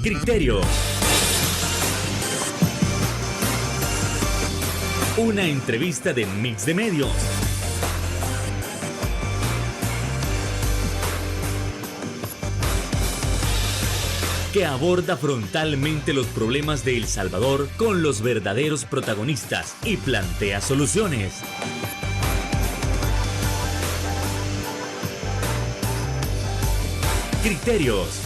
Criterio. Una entrevista de Mix de Medios. Que aborda frontalmente los problemas de El Salvador con los verdaderos protagonistas y plantea soluciones. Criterios.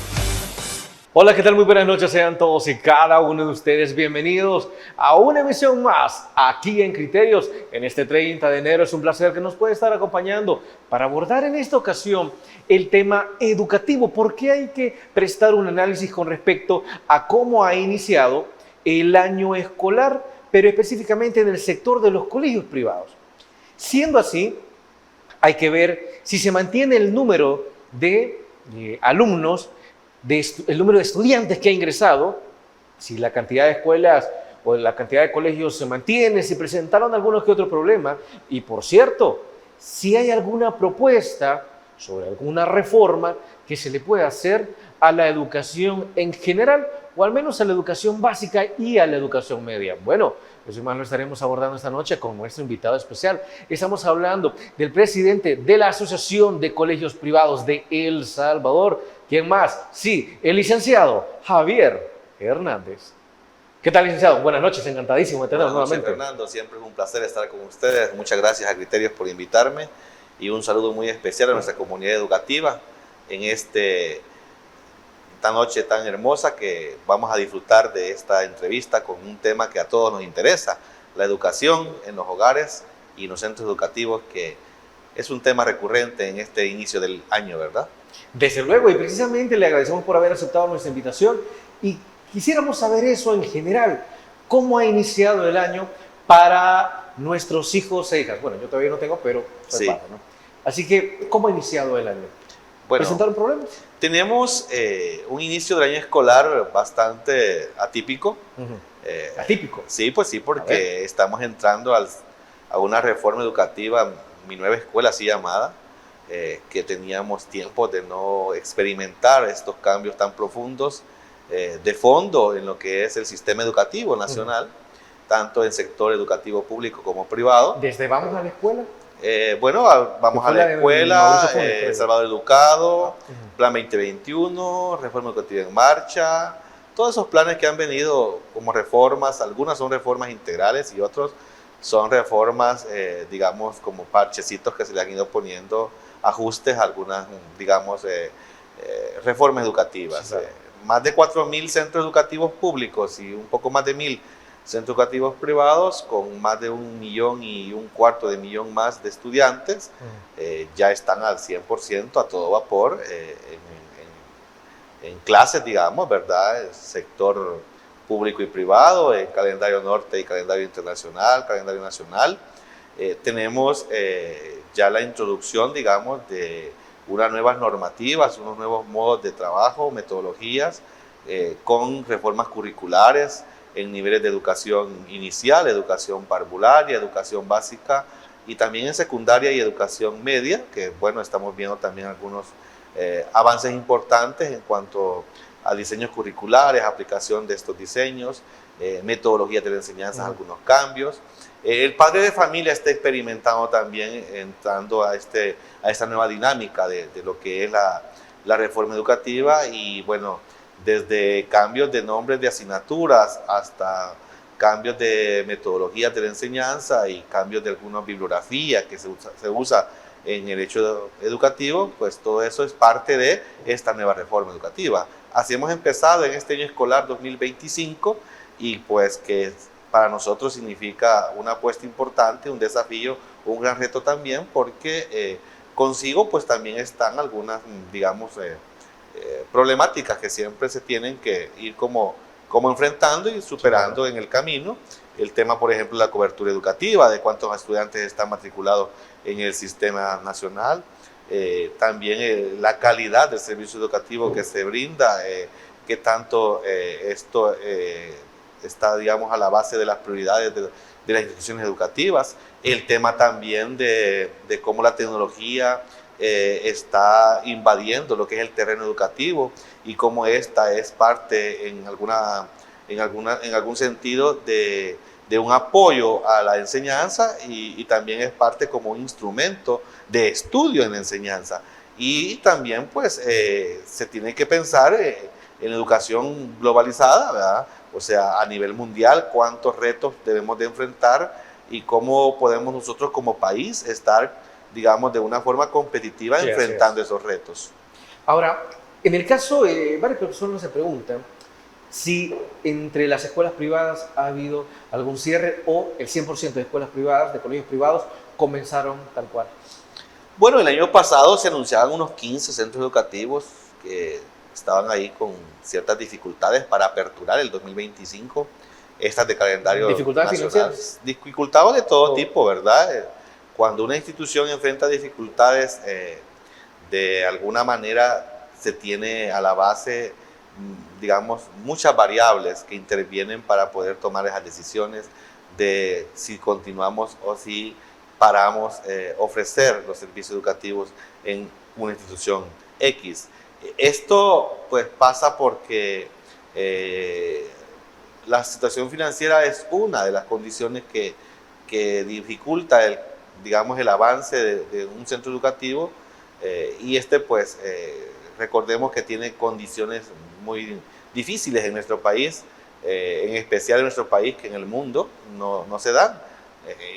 Hola, ¿qué tal? Muy buenas noches, sean todos y cada uno de ustedes bienvenidos a una emisión más aquí en Criterios. En este 30 de enero es un placer que nos pueda estar acompañando para abordar en esta ocasión el tema educativo, porque hay que prestar un análisis con respecto a cómo ha iniciado el año escolar, pero específicamente en el sector de los colegios privados. Siendo así, hay que ver si se mantiene el número de alumnos, el número de estudiantes que ha ingresado, si la cantidad de escuelas o la cantidad de colegios se mantiene, si presentaron algunos que otros problemas, y por cierto, si hay alguna propuesta sobre alguna reforma que se le pueda hacer a la educación en general, o al menos a la educación básica y a la educación media. Bueno, eso más lo estaremos abordando esta noche con nuestro invitado especial. Estamos hablando del presidente de la Asociación de Colegios Privados de El Salvador. ¿Quién más? Sí, el licenciado Javier Hernández. ¿Qué tal, licenciado? Buenas noches, encantadísimo de tenerlo nuevamente. Fernando, siempre es un placer estar con ustedes. Muchas gracias a Criterios por invitarme y un saludo muy especial a nuestra comunidad educativa en esta noche tan hermosa que vamos a disfrutar de esta entrevista con un tema que a todos nos interesa, la educación en los hogares y en los centros educativos, que es un tema recurrente en este inicio del año, ¿verdad? Desde luego, y precisamente le agradecemos por haber aceptado nuestra invitación y quisiéramos saber eso en general, cómo ha iniciado el año para nuestros hijos e hijas. Bueno, yo todavía no tengo, pero soy padre, ¿no? Así que, ¿cómo ha iniciado el año? Bueno, ¿presentaron problemas? Tenemos un inicio del año escolar bastante atípico. ¿Atípico? Sí, pues sí, porque estamos entrando a una reforma educativa, mi nueva escuela así llamada, que teníamos tiempo de no experimentar estos cambios tan profundos de fondo en lo que es el sistema educativo nacional, tanto en sector educativo público como privado. ¿Desde vamos a la escuela? Bueno, vamos a la escuela, Salvador Educado, Plan 2021, Reforma Educativa en Marcha, todos esos planes que han venido como reformas, algunas son reformas integrales y otros son reformas, digamos, como parchecitos que se le han ido poniendo ajustes a algunas, digamos, reformas educativas. Sí, claro. Más de 4.000 centros educativos públicos y un poco más de 1.000 centros educativos privados, con más de 1,25 millones más de estudiantes, ya están al 100% a todo vapor en clases, digamos, ¿verdad? El sector público y privado, el calendario norte y calendario internacional, calendario nacional. Tenemos ya la introducción, digamos, de unas nuevas normativas, unos nuevos modos de trabajo, metodologías, con reformas curriculares en niveles de educación inicial, educación parvularia, educación básica y también en secundaria y educación media, que bueno, estamos viendo también algunos avances importantes en cuanto a diseños curriculares, aplicación de estos diseños, metodologías de la enseñanza, algunos cambios. El padre de familia está experimentando también, entrando a esta nueva dinámica de lo que es la reforma educativa y bueno, desde cambios de nombres de asignaturas hasta cambios de metodologías de la enseñanza y cambios de alguna bibliografía que se usa en el hecho educativo, pues todo eso es parte de esta nueva reforma educativa. Así hemos empezado en este año escolar 2025 y pues que para nosotros significa una apuesta importante, un desafío, un gran reto también, porque consigo pues también están algunas, digamos, problemáticas que siempre se tienen que ir como enfrentando y superando en el camino. El tema, por ejemplo, la cobertura educativa, de cuántos estudiantes están matriculados en el sistema nacional, también la calidad del servicio educativo que se brinda, que tanto esto está, digamos, a la base de las prioridades de las instituciones educativas, el tema también de cómo la tecnología está invadiendo lo que es el terreno educativo y cómo esta es parte en algún sentido de un apoyo a la enseñanza y también es parte como un instrumento de estudio en la enseñanza. Y también pues se tiene que pensar en educación globalizada, ¿verdad? O sea, a nivel mundial, cuántos retos debemos de enfrentar y cómo podemos nosotros como país estar, digamos, de una forma competitiva Sí, enfrentando esos retos. Ahora, en el caso, varias personas se preguntan si entre las escuelas privadas ha habido algún cierre o el 100% de escuelas privadas, de colegios privados, comenzaron tal cual. Bueno, el año pasado se anunciaban unos 15 centros educativos que estaban ahí con ciertas dificultades para aperturar el 2025, estas de calendario ¿Dificultades nacional. financieras? Dificultades de todo tipo, ¿verdad? Cuando una institución enfrenta dificultades, de alguna manera se tiene a la base, digamos, muchas variables que intervienen para poder tomar esas decisiones de si continuamos o si paramos ofrecer los servicios educativos en una institución X. Esto pues pasa porque la situación financiera es una de las condiciones que dificulta digamos, el avance de un centro educativo y pues recordemos que tiene condiciones muy difíciles en nuestro país, en especial en nuestro país, que en el mundo no se dan.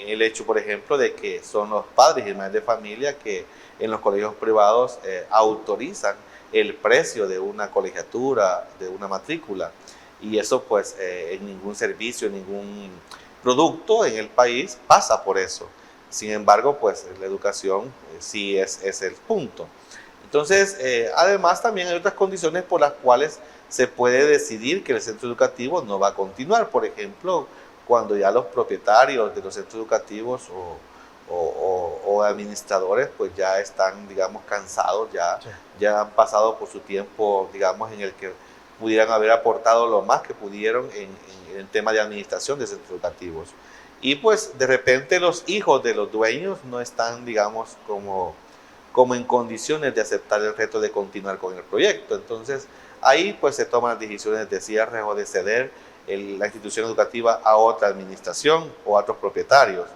El hecho, por ejemplo, de que son los padres y madres de familia que en los colegios privados autorizan el precio de una colegiatura, de una matrícula, y eso pues en ningún servicio, en ningún producto en el país pasa por eso. Sin embargo, pues la educación sí es el punto. Entonces, además también hay otras condiciones por las cuales se puede decidir que el centro educativo no va a continuar. Por ejemplo, cuando ya los propietarios de los centros educativos o administradores pues ya están, digamos, cansados, ya han pasado por su tiempo, digamos, en el que pudieran haber aportado lo más que pudieron en el tema de administración de centros educativos. Y pues de repente los hijos de los dueños no están, digamos, como en condiciones de aceptar el reto de continuar con el proyecto. Entonces ahí pues se toman las decisiones de cierre o de ceder la institución educativa a otra administración o a otros propietarios.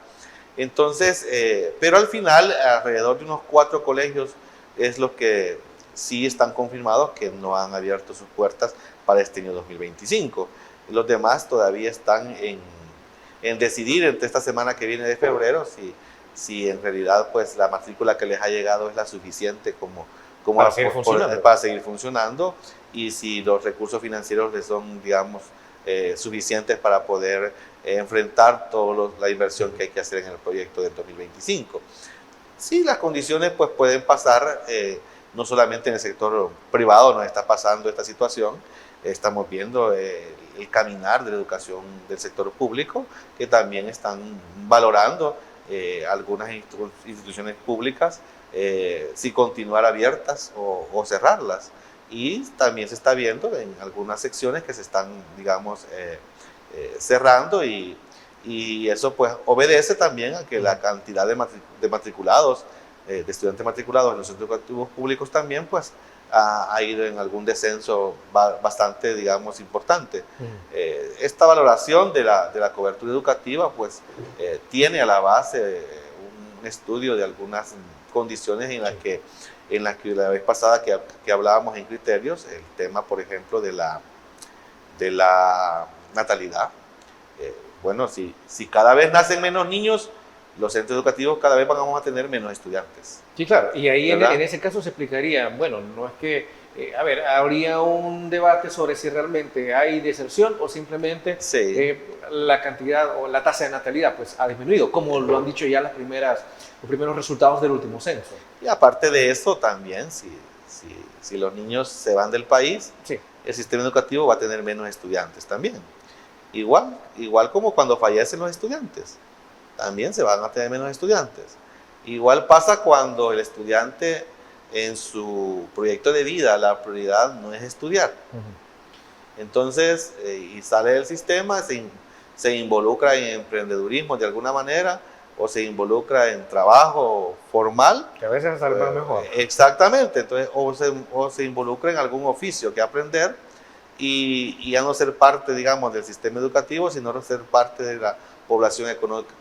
Entonces, pero al final alrededor de unos 4 colegios es los que sí están confirmados que no han abierto sus puertas para este año 2025. Los demás todavía están en decidir entre esta semana que viene de febrero si en realidad pues la matrícula que les ha llegado es la suficiente como para seguir funcionando y si los recursos financieros les son, digamos, suficientes para poder enfrentar toda la inversión que hay que hacer en el proyecto del 2025. Sí, las condiciones pues pueden pasar, no solamente en el sector privado nos está pasando esta situación, estamos viendo el caminar de la educación del sector público, que también están valorando algunas instituciones públicas si continuar abiertas o cerrarlas. Y también se está viendo en algunas secciones que se están, digamos, cerrando y eso pues obedece también a que la cantidad de matriculados, de estudiantes matriculados en los centros educativos públicos también pues ha ido en algún descenso bastante, digamos, importante. Esta valoración de la cobertura educativa pues tiene a la base un estudio de algunas condiciones en las que la vez pasada que hablábamos en criterios, el tema, por ejemplo, de la natalidad. Bueno, si cada vez nacen menos niños, los centros educativos cada vez vamos a tener menos estudiantes. Sí, claro, y ahí en ese caso se explicaría, bueno, no es que, habría un debate sobre si realmente hay deserción o simplemente la cantidad o la tasa de natalidad pues ha disminuido, como lo han dicho ya los primeros resultados del último censo. Y aparte de eso también, si los niños se van del país, el sistema educativo va a tener menos estudiantes también. Igual como cuando fallecen los estudiantes, también se van a tener menos estudiantes. Igual pasa cuando el estudiante en su proyecto de vida, la prioridad no es estudiar. Entonces, y sale del sistema, se involucra en emprendedurismo de alguna manera, o se involucra en trabajo formal. Que a veces sale para mejor. Exactamente, entonces, o se involucra en algún oficio que aprender y ya no ser parte, digamos, del sistema educativo, sino ser parte de la población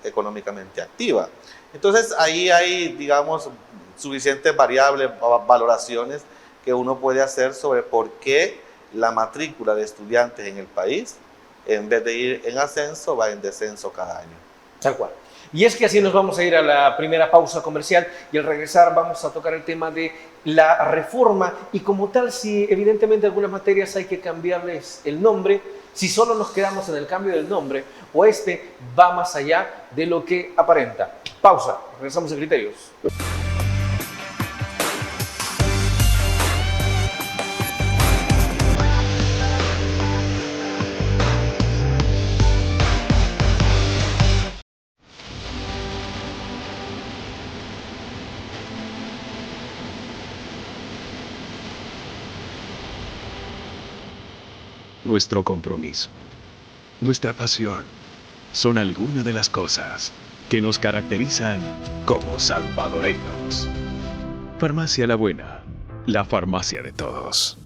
económicamente activa. Entonces, ahí hay, digamos, suficientes variables, valoraciones que uno puede hacer sobre por qué la matrícula de estudiantes en el país, en vez de ir en ascenso, va en descenso cada año. Tal cual. Y es que así nos vamos a ir a la primera pausa comercial y al regresar vamos a tocar el tema de la reforma y como tal, si evidentemente algunas materias hay que cambiarles el nombre, si solo nos quedamos en el cambio del nombre o este va más allá de lo que aparenta. Pausa, regresamos a Criterios. Nuestro compromiso, nuestra pasión, son algunas de las cosas que nos caracterizan como salvadoreños. Farmacia La Buena, la farmacia de todos.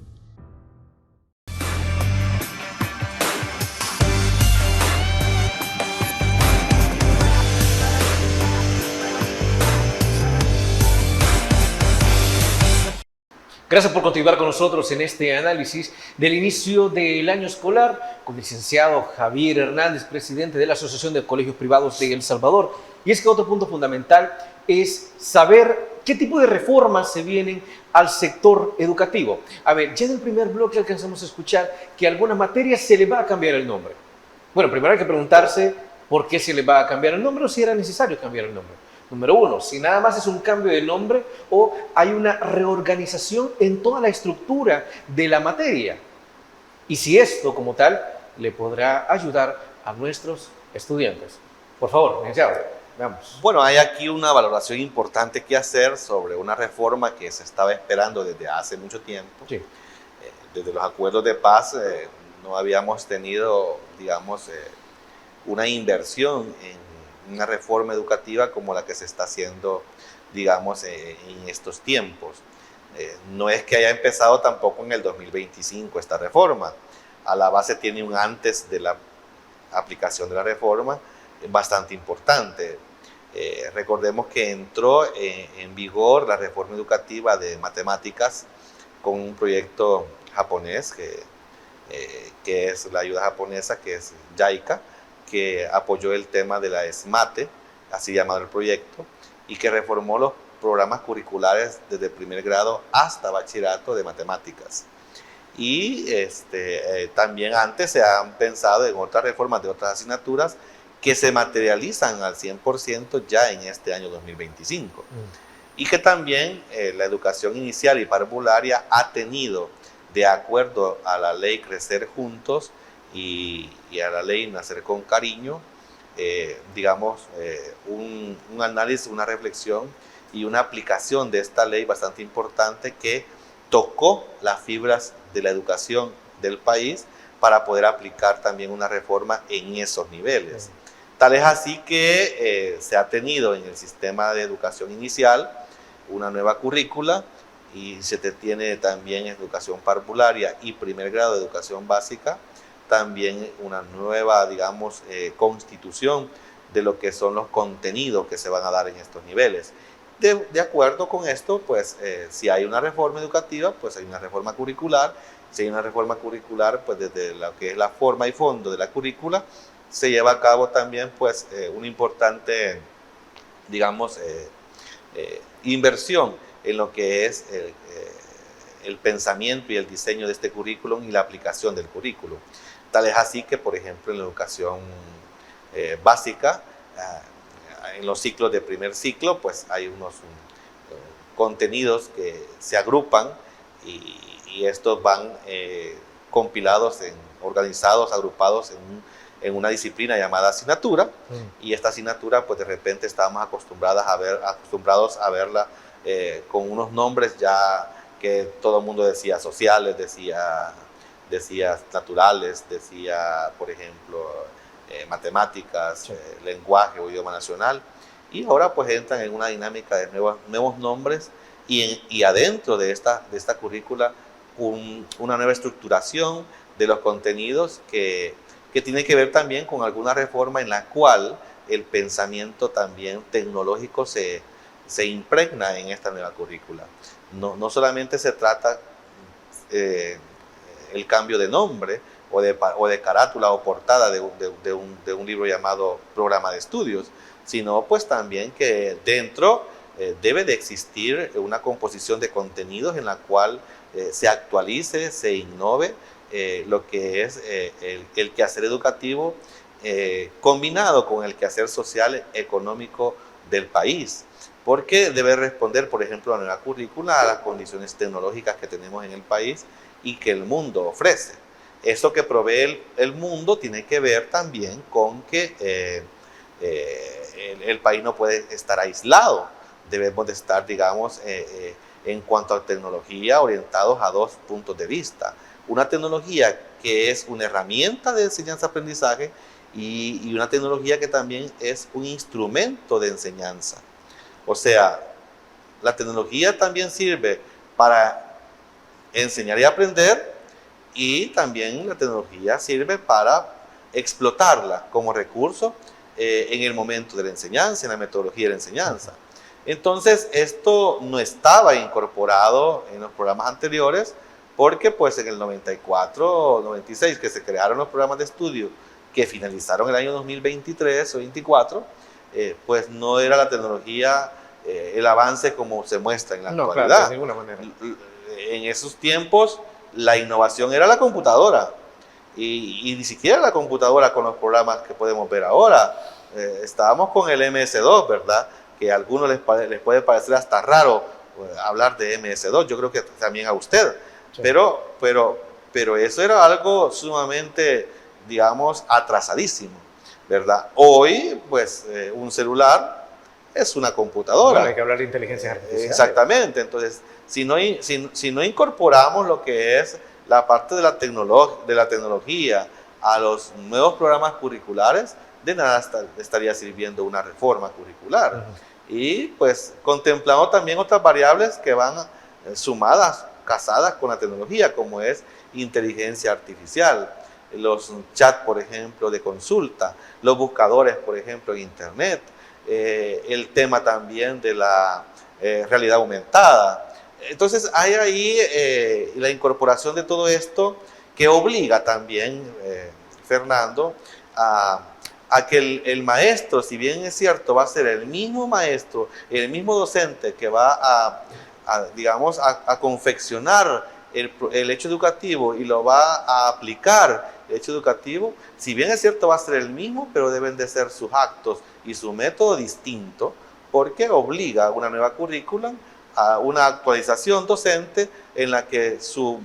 Gracias por continuar con nosotros en este análisis del inicio del año escolar con el licenciado Javier Hernández, presidente de la Asociación de Colegios Privados de El Salvador. Y es que otro punto fundamental es saber qué tipo de reformas se vienen al sector educativo. A ver, ya en el primer bloque alcanzamos a escuchar que a algunas materias se le va a cambiar el nombre. Bueno, primero hay que preguntarse por qué se le va a cambiar el nombre o si era necesario cambiar el nombre. Número uno, si nada más es un cambio de nombre o hay una reorganización en toda la estructura de la materia. Y si esto, como tal, le podrá ayudar a nuestros estudiantes. Por favor, licenciado, veamos. Bueno, hay aquí una valoración importante que hacer sobre una reforma que se estaba esperando desde hace mucho tiempo. Sí. Desde los acuerdos de paz no habíamos tenido, digamos, una inversión en una reforma educativa como la que se está haciendo, digamos, en estos tiempos. No es que haya empezado tampoco en el 2025 esta reforma. A la base tiene un antes de la aplicación de la reforma bastante importante. Recordemos que entró en vigor la reforma educativa de matemáticas con un proyecto japonés que es la ayuda japonesa, que es JICA, que apoyó el tema de la SMATE, así llamado el proyecto, y que reformó los programas curriculares desde primer grado hasta bachillerato de matemáticas. Y también antes se han pensado en otras reformas de otras asignaturas que se materializan al 100% ya en este año 2025. Y que también la educación inicial y parvularia ha tenido, de acuerdo a la ley Crecer Juntos, y a la ley Nacer con Cariño, digamos, un análisis, una reflexión y una aplicación de esta ley bastante importante que tocó las fibras de la educación del país para poder aplicar también una reforma en esos niveles. Tal es así que se ha tenido en el sistema de educación inicial una nueva currícula y se tiene también educación parvularia y primer grado de educación básica, también una nueva, digamos, constitución de lo que son los contenidos que se van a dar en estos niveles. De acuerdo con esto, pues si hay una reforma educativa, pues hay una reforma curricular. Si hay una reforma curricular, pues desde lo que es la forma y fondo de la currícula, se lleva a cabo también pues una importante, digamos, inversión en lo que es el pensamiento y el diseño de este currículum y la aplicación del currículum. Tal es así que, por ejemplo, en la educación básica, en los ciclos de primer ciclo, pues hay unos contenidos que se agrupan y estos van compilados, organizados, agrupados en una disciplina llamada asignatura. Y esta asignatura, pues de repente estábamos acostumbrados a verla con unos nombres ya que todo el mundo decía sociales, decía naturales, decía, por ejemplo, matemáticas, lenguaje o idioma nacional. y ahora pues entran en una dinámica de nuevos nombres y adentro de esta currícula una nueva estructuración de los contenidos que tiene que ver también con alguna reforma en la cual el pensamiento también tecnológico se impregna en esta nueva currícula. No solamente se trata el cambio de nombre o de carátula o portada de un libro llamado programa de estudios, sino pues también que dentro debe de existir una composición de contenidos en la cual se actualice, se innove lo que es el quehacer educativo combinado con el quehacer social económico del país, porque debe responder, por ejemplo, la nueva currícula a las condiciones tecnológicas que tenemos en el país y que el mundo ofrece. Eso que provee el mundo tiene que ver también con que el país no puede estar aislado. Debemos de estar, digamos, en cuanto a tecnología, orientados a dos puntos de vista. Una tecnología que es una herramienta de enseñanza-aprendizaje y una tecnología que también es un instrumento de enseñanza. O sea, la tecnología también sirve para enseñar y aprender, y también la tecnología sirve para explotarla como recurso en el momento de la enseñanza, en la metodología de la enseñanza. Entonces, esto no estaba incorporado en los programas anteriores, porque pues en el 94, 96, que se crearon los programas de estudio que finalizaron el año 2023 o 2024, pues no era la tecnología el avance como se muestra en la actualidad. Claro, de ninguna manera. En esos tiempos la innovación era la computadora, y ni siquiera la computadora con los programas que podemos ver ahora. Estábamos con el MS2, ¿verdad? Que a algunos les puede parecer hasta raro hablar de MS2, yo creo que también a usted. Sí. Pero eso era algo sumamente, digamos, atrasadísimo, ¿verdad? Hoy, pues, un celular es una computadora. Bueno, hay que hablar de inteligencia artificial. Exactamente. Entonces, si no incorporamos lo que es la parte de la tecnología a los nuevos programas curriculares, de nada estaría sirviendo una reforma curricular. Uh-huh. Y pues contemplamos también otras variables que van sumadas, casadas con la tecnología, como es inteligencia artificial, los chats, por ejemplo, de consulta, los buscadores, por ejemplo, en internet, el tema también de la realidad aumentada. Entonces hay ahí la incorporación de todo esto que obliga también, Fernando, a que el maestro, si bien es cierto, va a ser el mismo maestro, el mismo docente que va digamos, a confeccionar el hecho educativo y lo va a aplicar el hecho educativo, si bien es cierto va a ser el mismo, pero deben de ser sus actos y su método distinto, porque obliga a una nueva currícula, a una actualización docente en la que su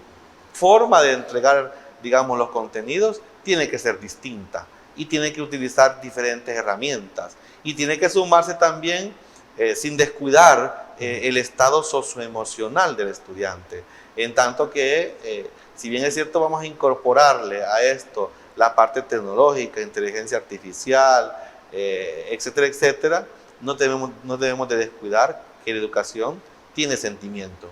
forma de entregar, digamos, los contenidos tiene que ser distinta y tiene que utilizar diferentes herramientas y tiene que sumarse también sin descuidar el estado socioemocional del estudiante, en tanto que si bien es cierto vamos a incorporarle a esto la parte tecnológica, inteligencia artificial, etcétera, etcétera, no debemos de descuidar que la educación tiene sentimiento,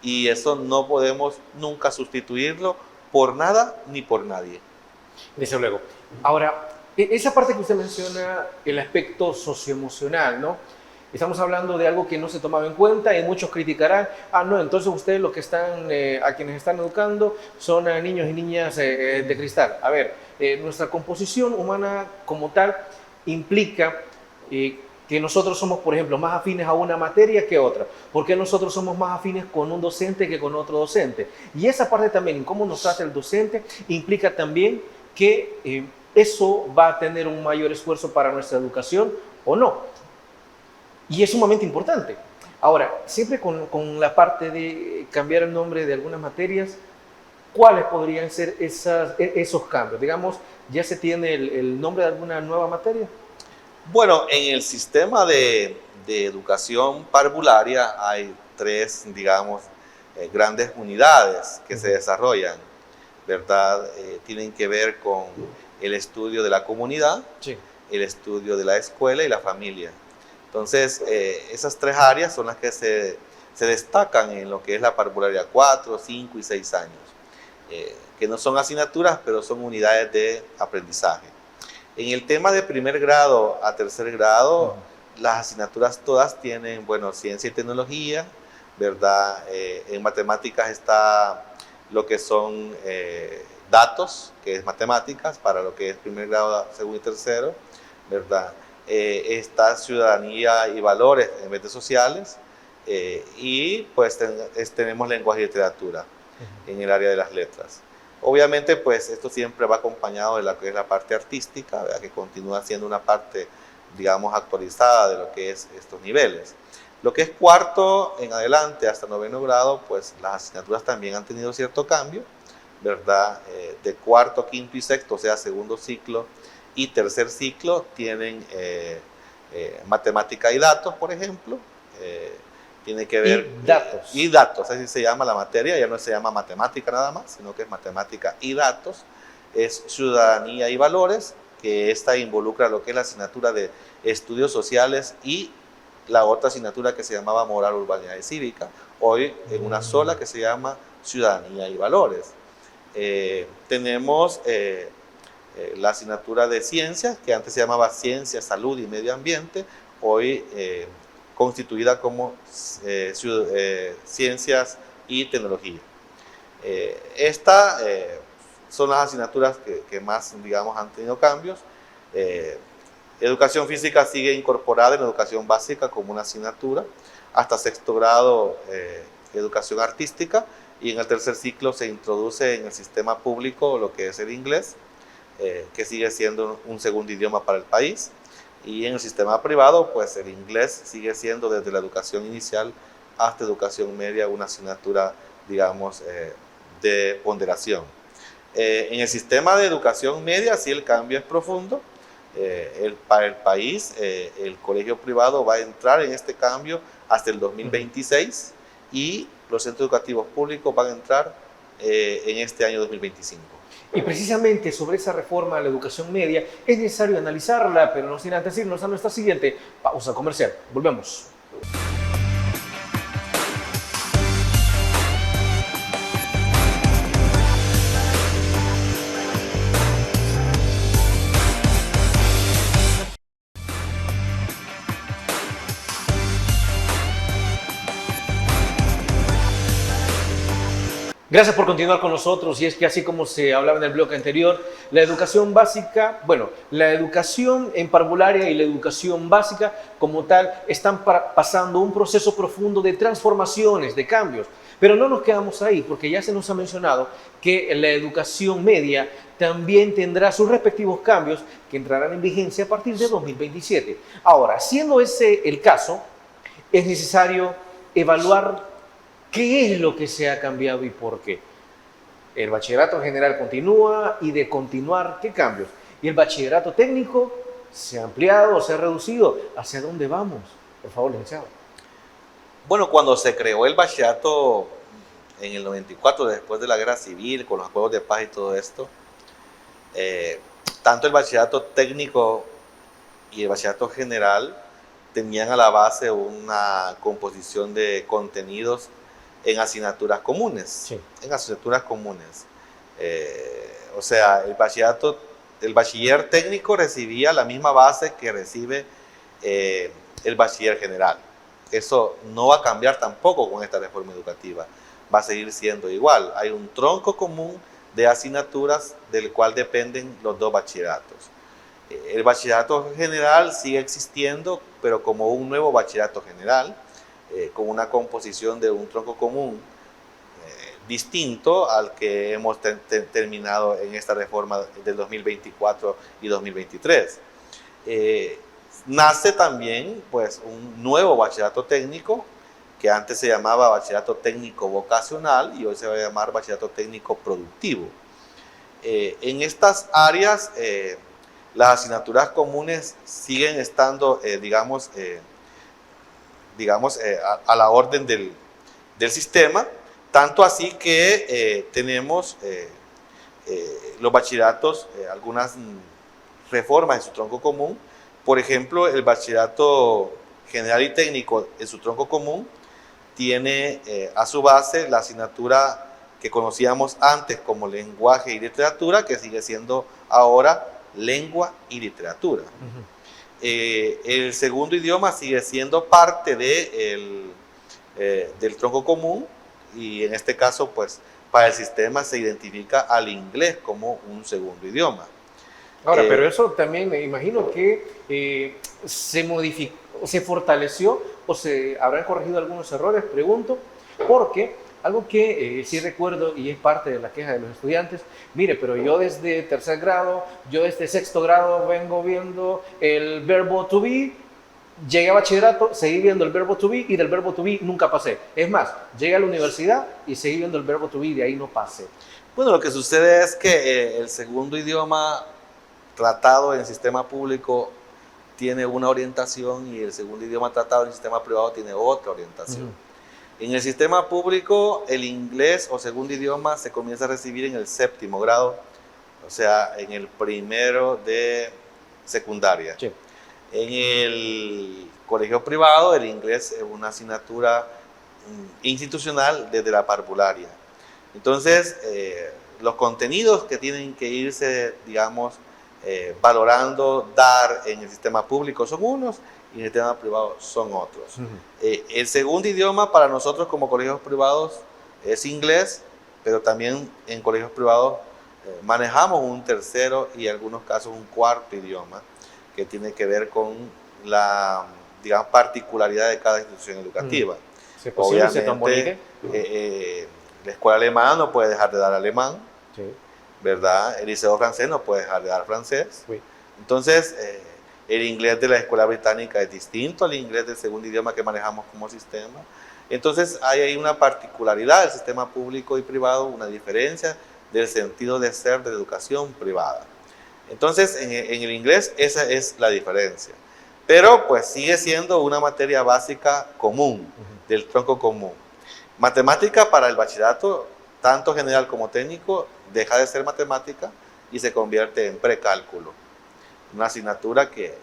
y eso no podemos nunca sustituirlo por nada ni por nadie. Desde luego. Ahora, esa parte que usted menciona, el aspecto socioemocional, ¿no? Estamos hablando de algo que no se tomaba en cuenta y muchos criticarán, no, entonces ustedes lo que están, a quienes están educando son niños y niñas de cristal. A ver, nuestra composición humana como tal implica que nosotros somos, por ejemplo, más afines a una materia que otra. ¿Por qué nosotros somos más afines con un docente que con otro docente? Y esa parte también, en cómo nos trata el docente, implica también que eso va a tener un mayor esfuerzo para nuestra educación o no. Y es sumamente importante. Ahora, siempre con la parte de cambiar el nombre de algunas materias, ¿cuáles podrían ser esos cambios? Digamos, ¿ya se tiene el nombre de alguna nueva materia? Bueno, en el sistema de educación parvularia hay tres, digamos, grandes unidades que se desarrollan, ¿verdad? Tienen que ver con el estudio de la comunidad, sí, el estudio de la escuela y la familia. Entonces, esas 3 áreas son las que se destacan en lo que es la parvularia 4, 5 y 6 años, que no son asignaturas, pero son unidades de aprendizaje. En el tema de primer grado a tercer grado, las asignaturas todas tienen, bueno, ciencia y tecnología, ¿verdad? En matemáticas está lo que son datos, que es matemáticas, para lo que es primer grado, segundo y tercero, ¿verdad? Está ciudadanía y valores en vez de sociales, y pues tenemos lenguaje y literatura en el área de las letras. Obviamente, pues esto siempre va acompañado de lo que es la parte artística, ¿verdad? Que continúa siendo una parte, digamos, actualizada de lo que es estos niveles. Lo que es cuarto en adelante hasta noveno grado, pues las asignaturas también han tenido cierto cambio, ¿verdad? De cuarto, quinto y sexto, o sea, segundo ciclo y tercer ciclo, tienen matemática y datos, por ejemplo. Tiene que ver... Y datos, así se llama la materia, ya no se llama matemática nada más, sino que es matemática y datos. Es ciudadanía y valores, que esta involucra lo que es la asignatura de estudios sociales y la otra asignatura que se llamaba moral, urbanidad y cívica, hoy en una sola que se llama ciudadanía y valores. Tenemos la asignatura de ciencias, que antes se llamaba ciencia, salud y medio ambiente, hoy constituida como ciencias y tecnología. Estas son las asignaturas que más, digamos, han tenido cambios. Educación física sigue incorporada en educación básica como una asignatura, hasta sexto grado educación artística, y en el tercer ciclo se introduce en el sistema público lo que es el inglés, que sigue siendo un segundo idioma para el país, y en el sistema privado pues el inglés sigue siendo desde la educación inicial hasta educación media una asignatura, digamos, de ponderación. En el sistema de educación media sí el cambio es profundo. Para el país, el colegio privado va a entrar en este cambio hasta el 2026 y los centros educativos públicos van a entrar en este año 2025. Y precisamente sobre esa reforma a la educación media es necesario analizarla, pero no sin antes irnos a nuestra siguiente pausa comercial. Volvemos. Gracias por continuar con nosotros, y es que así como se hablaba en el bloque anterior, la educación básica, bueno, la educación en parvularia y la educación básica como tal están pasando un proceso profundo de transformaciones, de cambios, pero no nos quedamos ahí porque ya se nos ha mencionado que la educación media también tendrá sus respectivos cambios que entrarán en vigencia a partir de 2027. Ahora, siendo ese el caso, es necesario evaluar ¿qué es lo que se ha cambiado y por qué? El bachillerato general continúa, y de continuar, ¿qué cambios? Y el bachillerato técnico se ha ampliado, se ha reducido. ¿Hacia dónde vamos? Por favor, licenciado. Bueno, cuando se creó el bachillerato en el 94, después de la guerra civil, con los acuerdos de paz y todo esto, tanto el bachillerato técnico y el bachillerato general tenían a la base una composición de contenidos en asignaturas comunes. Sí. En asignaturas comunes. O sea, el bachiller técnico recibía la misma base que recibe el bachiller general. Eso no va a cambiar tampoco con esta reforma educativa. Va a seguir siendo igual. Hay un tronco común de asignaturas del cual dependen los dos bachilleratos. El bachillerato general sigue existiendo, pero como un nuevo bachillerato general, con una composición de un tronco común distinto al que hemos terminado en esta reforma del 2024 y 2023. Nace también pues, un nuevo bachillerato técnico, que antes se llamaba bachillerato técnico vocacional y hoy se va a llamar bachillerato técnico productivo. En estas áreas, las asignaturas comunes siguen estando, a la orden del sistema, tanto así que tenemos los bachilleratos, algunas reformas en su tronco común. Por ejemplo, el bachillerato general y técnico en su tronco común tiene a su base la asignatura que conocíamos antes como lenguaje y literatura, que sigue siendo ahora lengua y literatura. El segundo idioma sigue siendo parte del tronco común, y en este caso, pues, para el sistema se identifica al inglés como un segundo idioma. Ahora, pero eso también me imagino que se modificó, se fortaleció o se habrán corregido algunos errores, pregunto, porque algo que sí recuerdo y es parte de la queja de los estudiantes, mire, pero yo desde tercer grado, yo desde sexto grado vengo viendo el verbo to be, llegué a bachillerato, seguí viendo el verbo to be y del verbo to be nunca pasé. Es más, llegué a la universidad y seguí viendo el verbo to be y de ahí no pasé. Bueno, lo que sucede es que el segundo idioma tratado en el sistema público tiene una orientación y el segundo idioma tratado en el sistema privado tiene otra orientación. En el sistema público, el inglés o segundo idioma se comienza a recibir en el séptimo grado, o sea, en el primero de secundaria. Sí. En el colegio privado, el inglés es una asignatura institucional desde la parvularia. Entonces, los contenidos que tienen que irse, digamos, valorando, dar en el sistema público son unos y en el sistema privado son otros. El segundo idioma para nosotros como colegios privados es inglés, pero también en colegios privados manejamos un tercero y en algunos casos un cuarto idioma que tiene que ver con la, digamos, particularidad de cada institución educativa. ¿Es posible Obviamente, ser tan bonito? La escuela alemana no puede dejar de dar alemán, Sí. ¿verdad? El liceo francés no puede dejar de dar francés. Sí. Entonces, el inglés de la escuela británica es distinto al inglés del segundo idioma que manejamos como sistema. Entonces, hay ahí una particularidad del sistema público y privado, una diferencia del sentido de ser de la educación privada. Entonces, en el inglés esa es la diferencia. Pero, pues, sigue siendo una materia básica común, del tronco común. Matemática para el bachillerato, tanto general como técnico, deja de ser matemática y se convierte en precálculo. Una asignatura que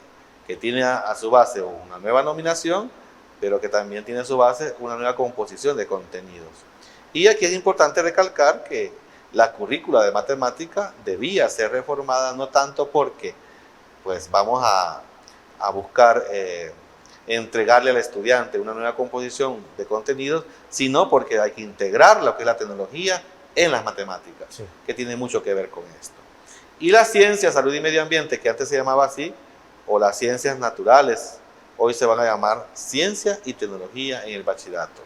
tiene a su base una nueva nominación, pero que también tiene a su base una nueva composición de contenidos. Y aquí es importante recalcar que la currícula de matemática debía ser reformada, no tanto porque pues, vamos a buscar entregarle al estudiante una nueva composición de contenidos, sino porque hay que integrar lo que es la tecnología en las matemáticas, sí, que tiene mucho que ver con esto. Y la ciencia, salud y medio ambiente, que antes se llamaba así, o las ciencias naturales, hoy se van a llamar ciencia y tecnología en el bachillerato.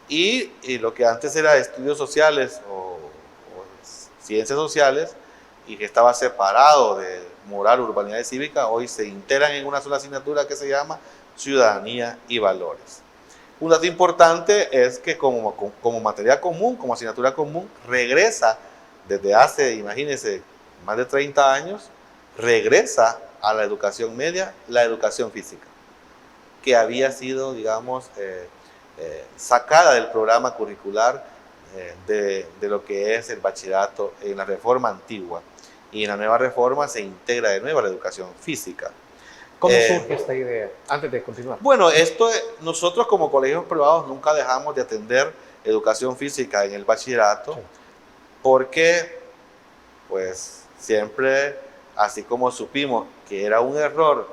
Y lo que antes era estudios sociales o ciencias sociales, y que estaba separado de moral, urbanidad y cívica, hoy se integran en una sola asignatura que se llama ciudadanía y valores. Un dato importante es que como materia común, como asignatura común, regresa desde hace, imagínense, más de 30 años, regresa a la educación media, la educación física, que había sido, digamos, sacada del programa curricular de lo que es el bachillerato en la reforma antigua. Y en la nueva reforma se integra de nuevo la educación física. ¿Cómo surge esta idea? Antes de continuar. Bueno, nosotros como colegios privados nunca dejamos de atender educación física en el bachillerato, sí, porque pues siempre, así como supimos que era un error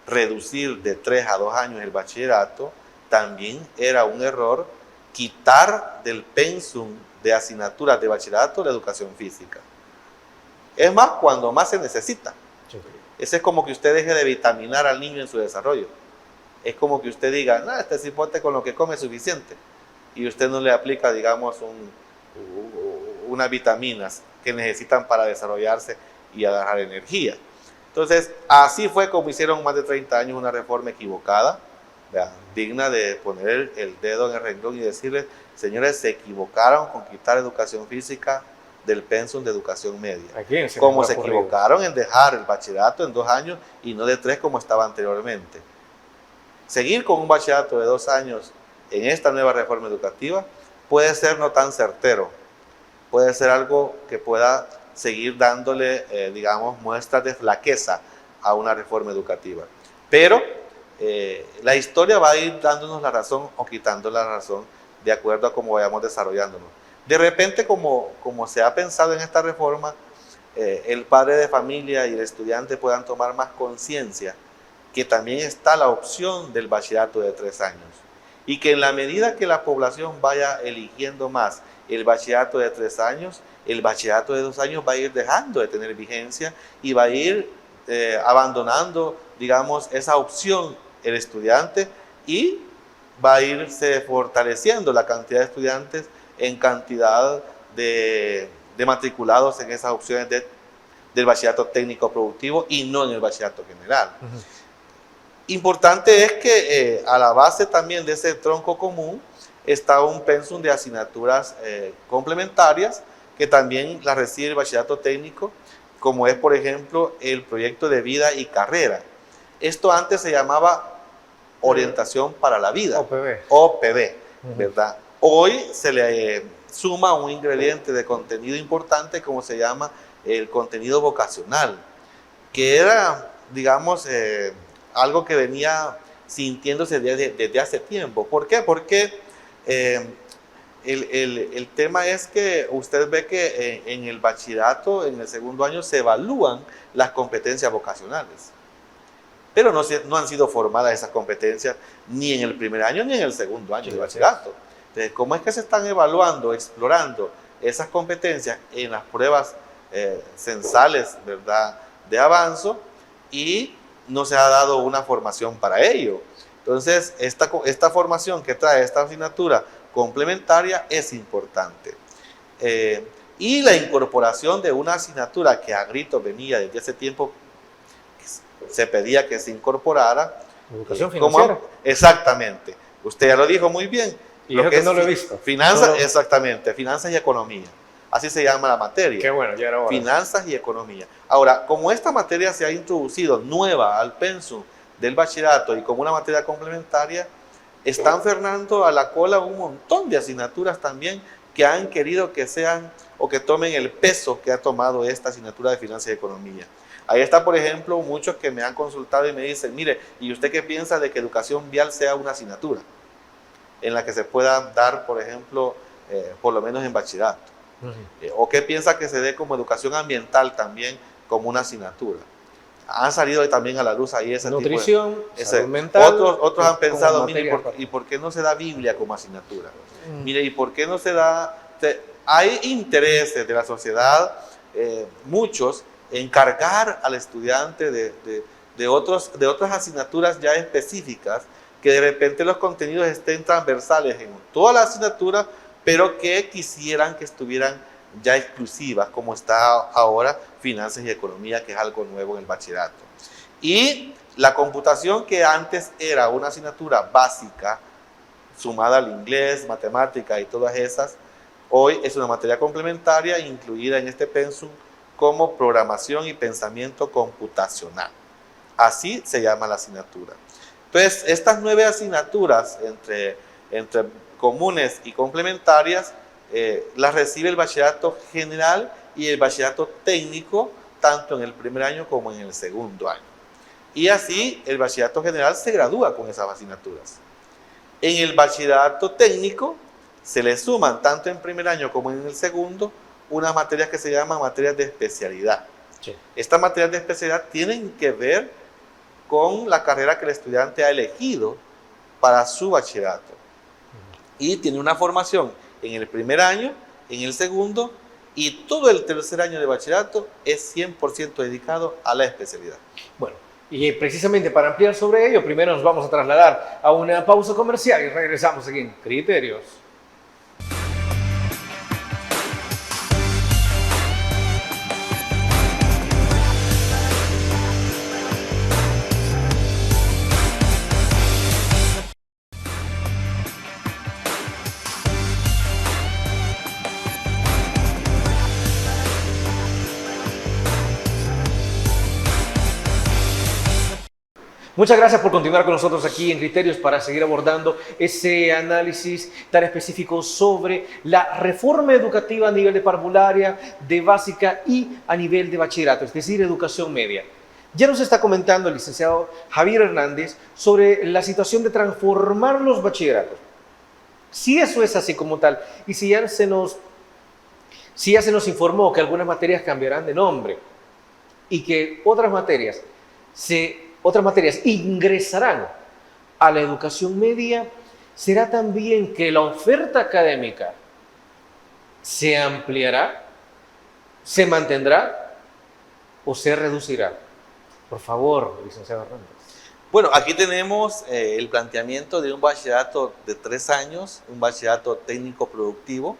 reducir de 3 a 2 años el bachillerato, también era un error quitar del pensum de asignaturas de bachillerato la educación física. Es más, cuando más se necesita. Sí. Ese es como que usted deje de vitaminar al niño en su desarrollo. Es como que usted diga, no, este cipote con lo que come es suficiente. Y usted no le aplica, digamos, unas vitaminas que necesitan para desarrollarse y agarrar energía. Entonces, así fue como hicieron más de 30 años una reforma equivocada, ¿verdad?, digna de poner el dedo en el renglón y decirle, señores, se equivocaron con quitar educación física del pensum de educación media. Como se equivocaron en dejar el bachillerato en 2 años y no de 3 como estaba anteriormente. Seguir con un bachillerato de 2 años en esta nueva reforma educativa puede ser no tan certero, puede ser algo que pueda seguir dándole, digamos, muestras de flaqueza a una reforma educativa. Pero la historia va a ir dándonos la razón o quitando la razón de acuerdo a cómo vayamos desarrollándonos. De repente, como se ha pensado en esta reforma, el padre de familia y el estudiante puedan tomar más conciencia que también está la opción del bachillerato de 3 años y que en la medida que la población vaya eligiendo más el bachillerato de 3 años, el bachillerato de 2 años va a ir dejando de tener vigencia y va a ir abandonando, digamos, esa opción el estudiante y va a irse fortaleciendo la cantidad de estudiantes en cantidad de matriculados en esas opciones del bachillerato técnico productivo y no en el bachillerato general. Importante es que a la base también de ese tronco común está un pensum de asignaturas complementarias que también las recibe el bachillerato técnico, como es por ejemplo el proyecto de vida y carrera. Esto antes se llamaba orientación para la vida, OPB, ¿verdad? Hoy se le suma un ingrediente de contenido importante como se llama el contenido vocacional, que era, digamos, algo que venía sintiéndose desde hace tiempo. ¿Por qué? Porque el tema es que usted ve que en el bachillerato, en el segundo año, se evalúan las competencias vocacionales, pero no han sido formadas esas competencias ni en el primer año ni en el segundo año de bachillerato. Entonces, ¿cómo es que se están evaluando, explorando esas competencias en las pruebas censales, ¿verdad?, de avanzo, y no se ha dado una formación para ello? Entonces, esta formación que trae esta asignatura complementaria es importante. Y la incorporación de una asignatura que a gritos venía desde hace tiempo, se pedía que se incorporara. Educación financiera. Exactamente. Usted ya lo dijo muy bien. Y lo que no lo he visto. Finanzas, exactamente. Finanzas y economía. Así se llama la materia. Qué bueno, ya era hora. Finanzas y economía. Ahora, como esta materia se ha introducido nueva al pensum del bachillerato y como una materia complementaria, están fernando a la cola un montón de asignaturas también que han querido que sean o que tomen el peso que ha tomado esta asignatura de finanzas y economía. Ahí está, por ejemplo, muchos que me han consultado y me dicen, mire, ¿y usted qué piensa de que educación vial sea una asignatura en la que se pueda dar, por ejemplo, por lo menos en bachillerato? ¿O qué piensa que se dé como educación ambiental también como una asignatura? Han salido también a la luz ahí ese nutrición, tipo de, salud mental. Otros han pensado, mire, ¿y por qué no se da Biblia como asignatura? Mire, ¿y por qué no se da? Hay intereses de la sociedad, muchos, en cargar al estudiante de otras asignaturas ya específicas, que de repente los contenidos estén transversales en toda la asignatura, pero que quisieran que estuvieran ya exclusivas, como está ahora finanzas y economía, que es algo nuevo en el bachillerato. Y la computación, que antes era una asignatura básica, sumada al inglés, matemática y todas esas, hoy es una materia complementaria incluida en este pensum como programación y pensamiento computacional. Así se llama la asignatura. Entonces, estas 9 asignaturas entre comunes y complementarias las recibe el bachillerato general y el bachillerato técnico, tanto en el primer año como en el segundo año. Y así el bachillerato general se gradúa con esas asignaturas. En el bachillerato técnico se le suman, tanto en primer año como en el segundo, unas materias que se llaman materias de especialidad. Sí. Estas materias de especialidad tienen que ver con la carrera que el estudiante ha elegido para su bachillerato. Y tiene una formación en el primer año, en el segundo, y todo el tercer año de bachillerato es 100% dedicado a la especialidad. Bueno, y precisamente para ampliar sobre ello, primero nos vamos a trasladar a una pausa comercial y regresamos aquí en Criterios. Muchas gracias por continuar con nosotros aquí en Criterios para seguir abordando ese análisis tan específico sobre la reforma educativa a nivel de parvularia, de básica y a nivel de bachillerato, es decir, educación media. Ya nos está comentando el licenciado Javier Hernández sobre la situación de transformar los bachilleratos. Si eso es así como tal, y si ya se nos informó que algunas materias cambiarán de nombre y que otras materias ingresarán a la educación media, ¿será también que la oferta académica se ampliará, se mantendrá o se reducirá? Por favor, licenciado Hernández. Bueno, aquí tenemos el planteamiento de un bachillerato de 3 años, un bachillerato técnico productivo,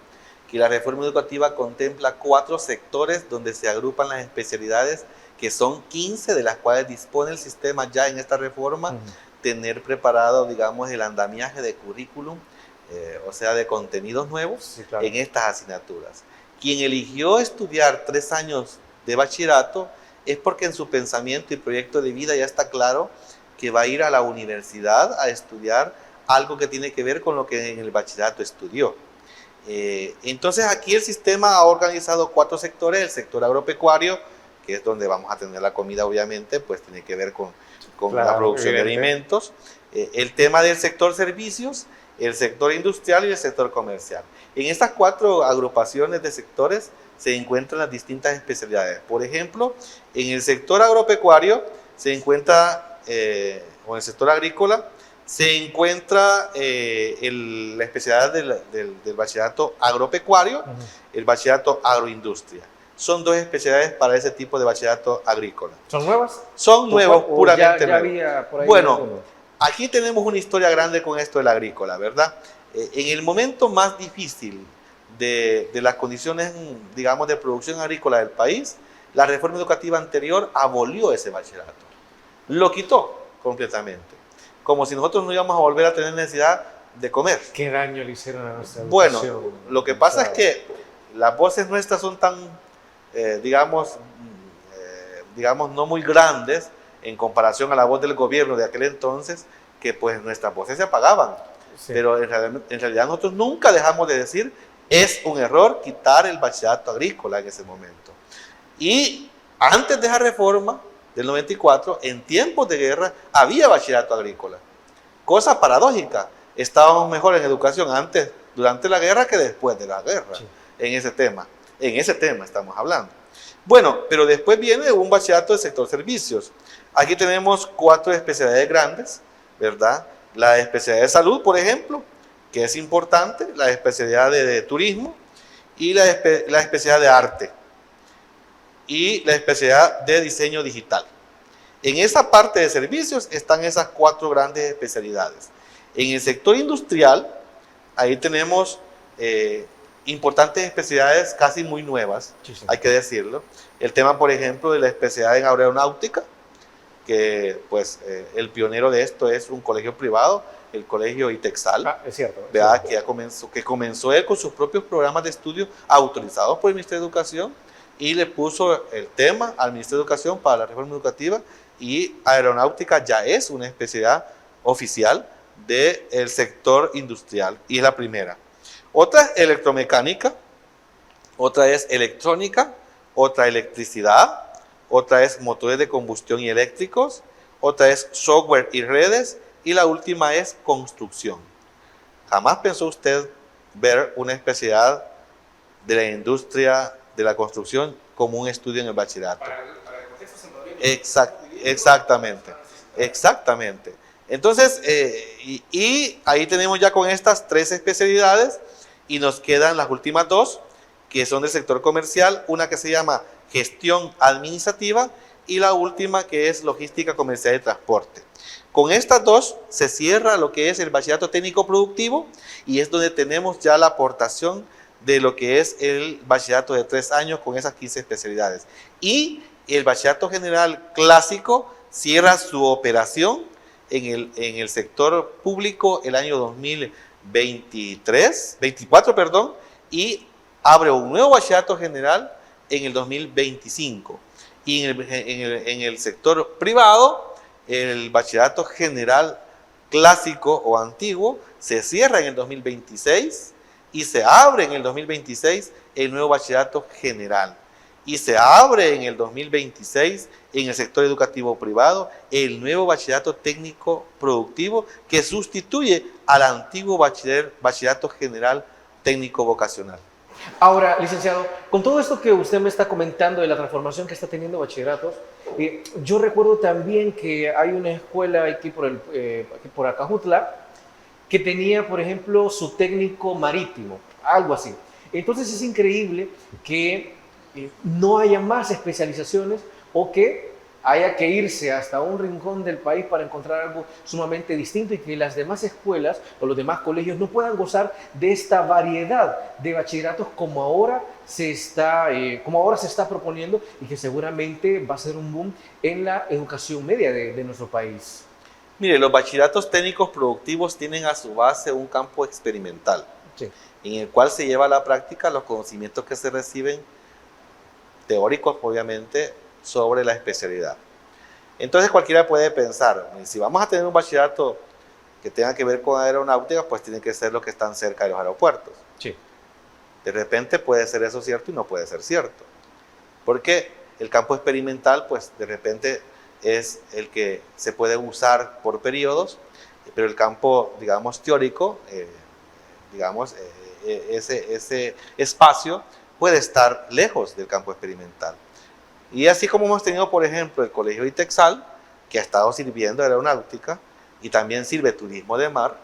que la reforma educativa contempla 4 sectores donde se agrupan las especialidades, que son 15, de las cuales dispone el sistema ya en esta reforma, tener preparado, digamos, el andamiaje de currículum, o sea, de contenidos nuevos, sí, claro, en estas asignaturas. Quien eligió estudiar 3 años de bachillerato es porque en su pensamiento y proyecto de vida ya está claro que va a ir a la universidad a estudiar algo que tiene que ver con lo que en el bachillerato estudió. Entonces aquí el sistema ha organizado 4 sectores: el sector agropecuario, que es donde vamos a tener la comida, obviamente, pues tiene que ver con claro, la producción de alimentos, el tema del sector servicios, el sector industrial y el sector comercial. En estas 4 agrupaciones de sectores se encuentran las distintas especialidades. Por ejemplo, en el sector agropecuario se encuentra, o en el sector agrícola, se encuentra la especialidad del bachillerato agropecuario, el bachillerato agroindustria. Son 2 especialidades para ese tipo de bachillerato agrícola. ¿Son nuevas? Son nuevos, puramente ya nuevos. Había por ahí bueno, aquí tenemos una historia grande con esto del agrícola, ¿verdad? En el momento más difícil de las condiciones, digamos, de producción agrícola del país, la reforma educativa anterior abolió ese bachillerato. Lo quitó completamente. Como si nosotros no íbamos a volver a tener necesidad de comer. ¿Qué daño le hicieron a nuestra educación? Bueno, lo que pasa es que las voces nuestras son tan, digamos, no muy grandes en comparación a la voz del gobierno de aquel entonces, que pues nuestras voces se apagaban. Sí. Pero en realidad nosotros nunca dejamos de decir: es un error quitar el bachillerato agrícola en ese momento. Y antes de esa reforma del 94, en tiempos de guerra, había bachillerato agrícola. Cosa paradójica, estábamos mejor en educación antes, durante la guerra, que después de la guerra, sí, en ese tema estamos hablando. Bueno, pero después viene un bachillerato del sector servicios. Aquí tenemos 4 especialidades grandes, ¿verdad? La especialidad de salud, por ejemplo, que es importante, la especialidad de turismo y la especialidad de arte y la especialidad de diseño digital. En esa parte de servicios están esas 4 grandes especialidades. En el sector industrial, ahí tenemos importantes especialidades casi muy nuevas, sí, sí, hay que decirlo. El tema, por ejemplo, de la especialidad en aeronáutica, que pues el pionero de esto es un colegio privado, el colegio ITEXAL, es cierto, ¿verdad? Que comenzó él con sus propios programas de estudio autorizados por el Ministerio de Educación, y le puso el tema al Ministerio de Educación para la reforma educativa, y aeronáutica ya es una especialidad oficial del sector industrial, y es la primera. Otra es electromecánica, otra es electrónica, otra electricidad, otra es motores de combustión y eléctricos, otra es software y redes, y la última es construcción. ¿Jamás pensó usted ver una especialidad de la industria de la construcción como un estudio en el bachillerato? Para el contexto exactamente. Entonces, y ahí tenemos ya con estas 3 especialidades, y nos quedan las últimas 2, que son del sector comercial, una que se llama gestión administrativa, y la última que es logística comercial y transporte. Con estas 2 se cierra lo que es el bachillerato técnico productivo, y es donde tenemos ya la aportación de lo que es el bachillerato de 3 años con esas 15 especialidades. Y el bachillerato general clásico cierra su operación en el sector público el año 2024, y abre un nuevo bachillerato general en el 2025. Y en el sector privado, el bachillerato general clásico o antiguo se cierra en el 2026 y se abre en el 2026 el nuevo bachillerato general. y se abre en el 2026 en el sector educativo privado el nuevo bachillerato técnico productivo que sustituye al antiguo bachillerato general técnico vocacional. Ahora, licenciado, con todo esto que usted me está comentando de la transformación que está teniendo bachilleratos, yo recuerdo también que hay una escuela aquí por Acajutla que tenía, por ejemplo, su técnico marítimo, algo así. Entonces es increíble que no haya más especializaciones o que haya que irse hasta un rincón del país para encontrar algo sumamente distinto y que las demás escuelas o los demás colegios no puedan gozar de esta variedad de bachilleratos como ahora se está proponiendo y que seguramente va a ser un boom en la educación media de nuestro país. Mire, los bachilleratos técnicos productivos tienen a su base un campo experimental, Sí. en el cual se lleva a la práctica los conocimientos que se reciben, teóricos obviamente, sobre la especialidad. Entonces cualquiera puede pensar, si vamos a tener un bachillerato que tenga que ver con aeronáutica, pues tiene que ser los que están cerca de los aeropuertos. Sí. De repente puede ser eso cierto y no puede ser cierto. Porque el campo experimental, pues de repente es el que se puede usar por periodos, pero el campo, digamos, teórico, ese espacio puede estar lejos del campo experimental. Y así como hemos tenido, por ejemplo, el Colegio ITEXAL, que ha estado sirviendo aeronáutica y también sirve turismo de mar,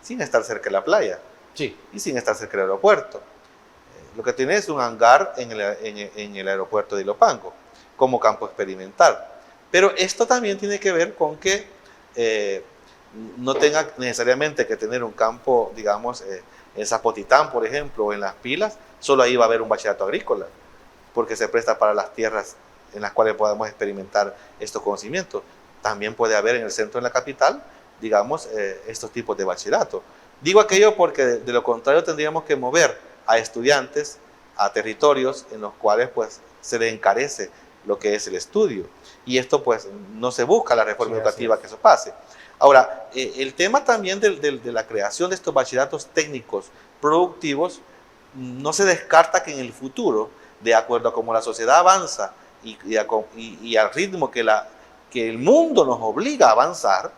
sin estar cerca de la playa Sí. y sin estar cerca del aeropuerto. Lo que tiene es un hangar en el aeropuerto de Ilopango, como campo experimental. Pero esto también tiene que ver con que no tenga necesariamente que tener un campo, digamos, en Zapotitán, por ejemplo, o en Las Pilas, solo ahí va a haber un bachillerato agrícola, porque se presta para las tierras en las cuales podamos experimentar estos conocimientos. También puede haber en el centro de la capital, digamos, estos tipos de bachillerato. Digo aquello porque de lo contrario tendríamos que mover a estudiantes a territorios en los cuales pues se le encarece lo que es el estudio. Y esto pues no se busca la reforma educativa que eso pase. Ahora, el tema también de la creación de estos bachilleratos técnicos productivos, no se descarta que en el futuro, de acuerdo a cómo la sociedad avanza y al ritmo que el mundo nos obliga a avanzar,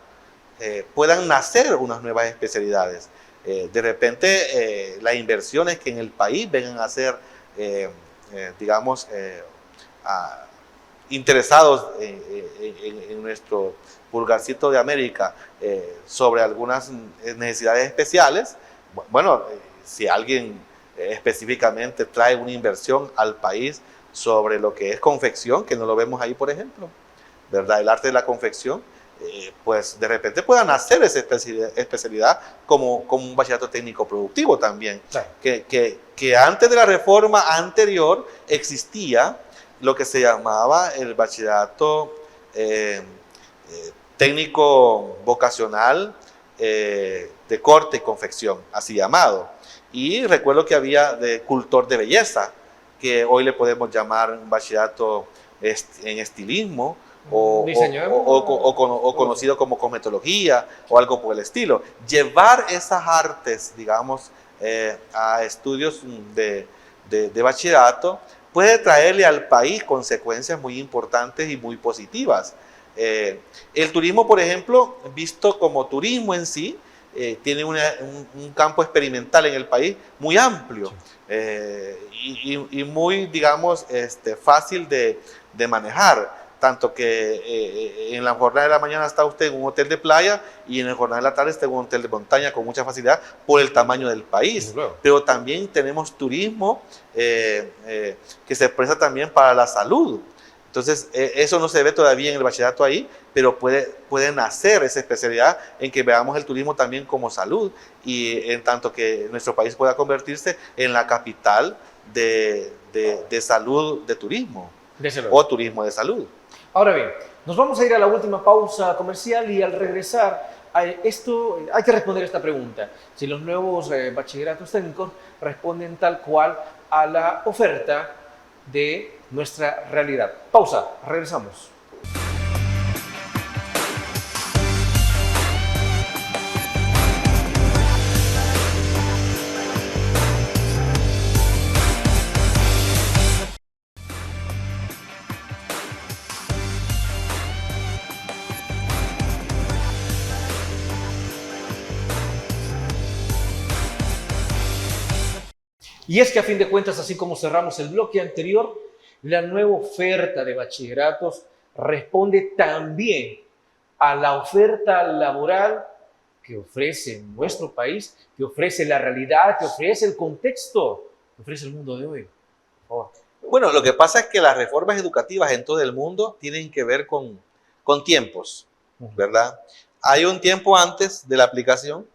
puedan nacer unas nuevas especialidades. De repente, las inversiones que en el país vengan a ser, digamos, interesados en nuestro pulgarcito de América sobre algunas necesidades especiales, bueno, si alguien específicamente trae una inversión al país sobre lo que es confección, que no lo vemos ahí, por ejemplo, ¿verdad? El arte de la confección, pues de repente puedan hacer esa especialidad como un bachillerato técnico productivo también. Claro. Que antes de la reforma anterior existía lo que se llamaba el bachillerato técnico vocacional de corte y confección, así llamado. Y recuerdo que había de cultor de belleza, que hoy le podemos llamar un bachillerato en estilismo, o conocido como cosmetología o algo por el estilo. Llevar esas artes, digamos, a estudios de bachillerato puede traerle al país consecuencias muy importantes y muy positivas. El turismo, por ejemplo, visto como turismo en sí, tiene un campo experimental en el país muy amplio, y muy, digamos, fácil de manejar. Tanto que en la jornada de la mañana está usted en un hotel de playa y en la jornada de la tarde está en un hotel de montaña con mucha facilidad por el tamaño del país. Claro. Pero también tenemos turismo que se presta también para la salud. Entonces, eso no se ve todavía en el bachillerato ahí, pero puede nacer esa especialidad en que veamos el turismo también como salud y en tanto que nuestro país pueda convertirse en la capital de salud, de turismo o turismo de salud. Ahora bien, nos vamos a ir a la última pausa comercial y al regresar hay que responder esta pregunta. Si los nuevos bachilleratos técnicos responden tal cual a la oferta de nuestra realidad. Pausa, regresamos. Y es que a fin de cuentas, así como cerramos el bloque anterior, la nueva oferta de bachilleratos responde también a la oferta laboral que ofrece nuestro país, que ofrece la realidad, que ofrece el contexto, que ofrece el mundo de hoy. Por favor. Bueno, lo que pasa es que las reformas educativas en todo el mundo tienen que ver con tiempos, ¿verdad? Hay un tiempo antes de la aplicación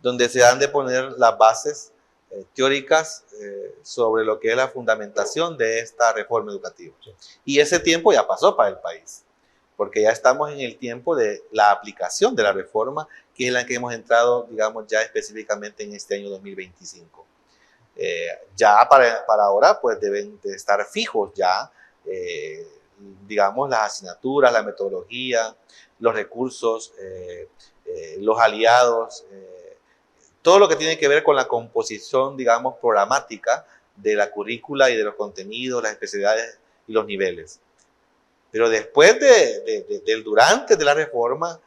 donde se han de poner las bases teóricas sobre lo que es la fundamentación de esta reforma educativa. Sí. Y ese tiempo ya pasó para el país, porque ya estamos en el tiempo de la aplicación de la reforma, que es la que hemos entrado, digamos, ya específicamente en este año 2025. Ya para ahora, pues deben de estar fijos ya, digamos, las asignaturas, la metodología, los recursos, los aliados, todo lo que tiene que ver con la composición, digamos, programática de la currícula y de los contenidos, las especialidades y los niveles. Pero después del durante de la reforma,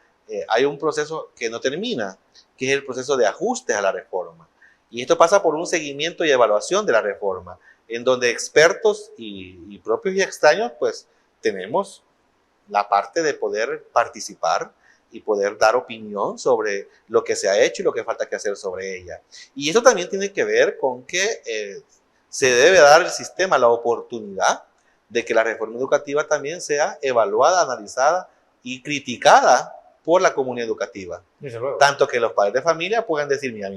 hay un proceso que no termina, que es el proceso de ajustes a la reforma. Y esto pasa por un seguimiento y evaluación de la reforma, en donde expertos y propios y extraños, pues tenemos la parte de poder participar y poder dar opinión sobre lo que se ha hecho y lo que falta que hacer sobre ella. Y eso también tiene que ver con que se debe dar al sistema la oportunidad de que la reforma educativa también sea evaluada, analizada y criticada por la comunidad educativa. Tanto que los padres de familia puedan decir, mira,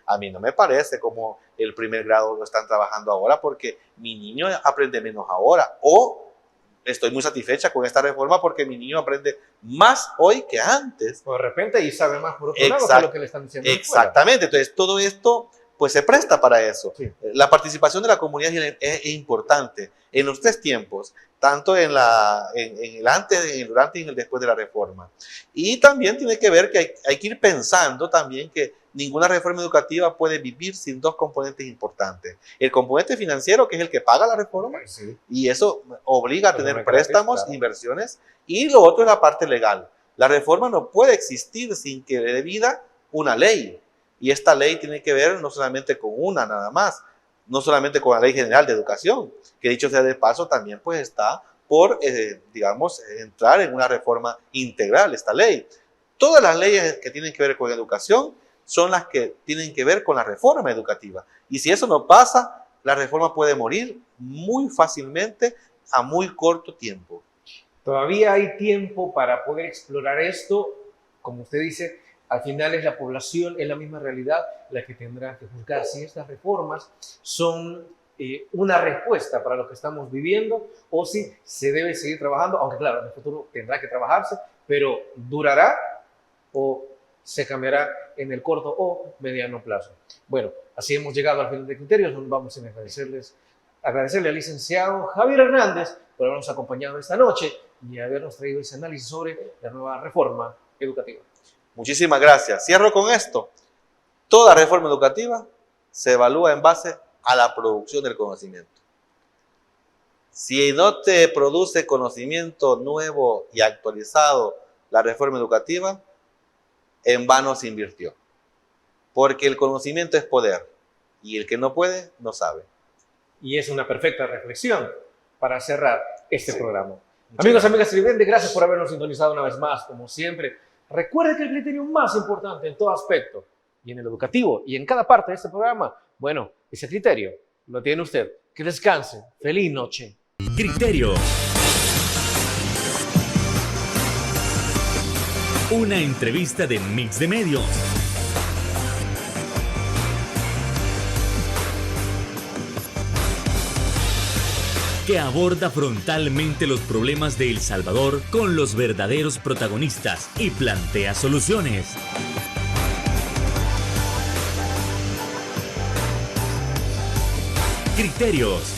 a mí no me parece como el primer grado lo están trabajando ahora porque mi niño aprende menos ahora, o estoy muy satisfecha con esta reforma porque mi niño aprende más hoy que antes. O de repente y sabe más por otro lado que lo que le están diciendo. Exactamente, entonces todo esto pues se presta para eso. Sí. La participación de la comunidad es importante en los tres tiempos, tanto en el antes, en el durante y en el después de la reforma. Y también tiene que ver que hay que ir pensando también que ninguna reforma educativa puede vivir sin dos componentes importantes. El componente financiero, que es el que paga la reforma, sí, y eso obliga a tener préstamos, claro, inversiones, y lo otro es la parte legal. La reforma no puede existir sin que le dé vida una ley. Y esta ley tiene que ver no solamente con una nada más, no solamente con la Ley General de Educación, que dicho sea de paso también pues está por, digamos, entrar en una reforma integral esta ley. Todas las leyes que tienen que ver con educación son las que tienen que ver con la reforma educativa. Y si eso no pasa, la reforma puede morir muy fácilmente a muy corto tiempo. Todavía hay tiempo para poder explorar esto, como usted dice. Al final es la población, es la misma realidad la que tendrá que juzgar si estas reformas son una respuesta para lo que estamos viviendo o si se debe seguir trabajando, aunque claro, en el futuro tendrá que trabajarse, pero durará o se cambiará en el corto o mediano plazo. Bueno, así hemos llegado al final de Criterios. Nos vamos a agradecerle al licenciado Javier Hernández por habernos acompañado esta noche y habernos traído ese análisis sobre la nueva reforma educativa. Muchísimas gracias. Cierro con esto. Toda reforma educativa se evalúa en base a la producción del conocimiento. Si no te produce conocimiento nuevo y actualizado la reforma educativa, en vano se invirtió. Porque el conocimiento es poder y el que no puede, no sabe. Y es una perfecta reflexión para cerrar este programa. Amigos, amigas televidentes, gracias por habernos sintonizado una vez más, como siempre. Recuerde que el criterio más importante en todo aspecto, y en el educativo, y en cada parte de este programa, bueno, ese criterio lo tiene usted. Que descanse. Feliz noche. Criterio. Una entrevista de Mix de Medios. Que aborda frontalmente los problemas de El Salvador con los verdaderos protagonistas y plantea soluciones. Criterios.